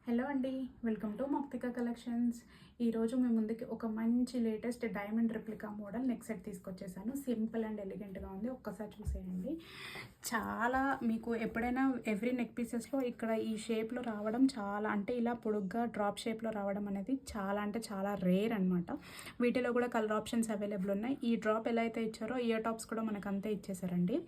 Hello అండి, welcome to Mouktika collections. ఈరోజు మీ ముందుకి ఒక మంచి latest diamond replica model neck set తీసుకొచ్చేసాను. సింపుల్ అండ్ ఎలిగెంట్గా ఉంది, ఒక్కసారి చూసేయండి. చాలా మీకు ఎప్పుడైనా ఎవ్రీ నెక్ పీసెస్లో ఇక్కడ ఈ షేప్లో రావడం చాలా అంటే ఇలా పొడుగ్గా డ్రాప్ షేప్లో రావడం అనేది చాలా అంటే చాలా రేర్ అనమాట. వీటిలో కూడా కలర్ ఆప్షన్స్ అవైలబుల్ ఉన్నాయి. ఈ డ్రాప్ ఎలా అయితే ఇచ్చారో ఇయర్ టాప్స్ కూడా మనకు అంతే ఇచ్చేసారండి.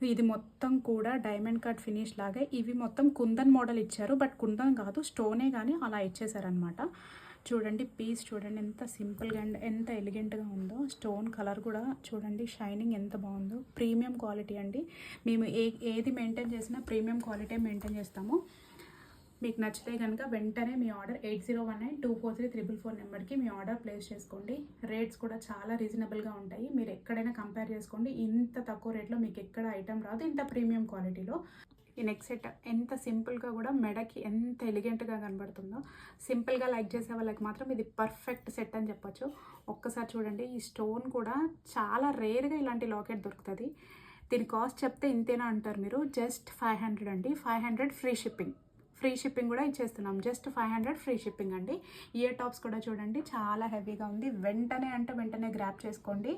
ఇది మొత్తం కూడా డైమండ్ కట్ ఫినిష్ లాగా ఇవి మొత్తం కుందన్ మోడల్ ఇచ్చారు, బట్ కుందన్ కాదు స్టోనే కానీ అలా ఇచ్చేసారనమాట. చూడండి పీస్ చూడండి ఎంత సింపుల్గా అండ్ ఎంత ఎలిగెంట్గా ఉందో. స్టోన్ కలర్ కూడా చూడండి, షైనింగ్ ఎంత బాగుందో. ప్రీమియం క్వాలిటీ అండి. మేము ఏది మెయింటైన్ చేసినా ప్రీమియం క్వాలిటీ మెయింటైన్ చేస్తాము. మీకు నచ్చితే కనుక వెంటనే మీ ఆర్డర్ 8019243444 నెంబర్కి మీ ఆర్డర్ ప్లేస్ చేసుకోండి. రేట్స్ కూడా చాలా రీజనబుల్గా ఉంటాయి. మీరు ఎక్కడైనా కంపేర్ చేసుకోండి. ఇంత తక్కువ రేట్లో మీకు ఎక్కడ ఐటమ్ రాదు, ఇంత ప్రీమియం క్వాలిటీలో. ఈ నెక్ సెట్ ఎంత సింపుల్గా కూడా మెడకి ఎంత ఎలిగెంట్గా కనబడుతుందో. సింపుల్గా లైక్ చేసే వాళ్ళకి మాత్రం ఇది పర్ఫెక్ట్ సెట్ అని చెప్పొచ్చు. ఒక్కసారి చూడండి, ఈ స్టోన్ కూడా చాలా రేర్గా ఇలాంటి లాకెట్ దొరుకుతుంది. దీని కాస్ట్ చెప్తే ఇంతేనా అంటారు మీరు. జస్ట్ 500 అండి. 500 ఫ్రీ షిప్పింగ్ కూడా ఇచ్చేస్తున్నాం. జస్ట్ 500 ఫ్రీ షిప్పింగ్ అండి. ఇయర్ టాప్స్ కూడా చూడండి చాలా హెవీగా ఉంది. వెంటనే గ్రాప్ చేసుకోండి.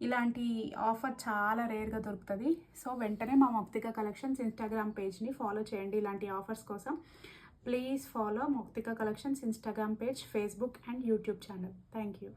ఇలాంటి ఆఫర్ చాలా రేర్గా దొరుకుతుంది. సో వెంటనే మా మౌక్తిక కలెక్షన్స్ ఇన్స్టాగ్రామ్ పేజ్ని ఫాలో చేయండి. ఇలాంటి ఆఫర్స్ కోసం please follow Mouktika collections Instagram page, Facebook and YouTube channel. Thank you.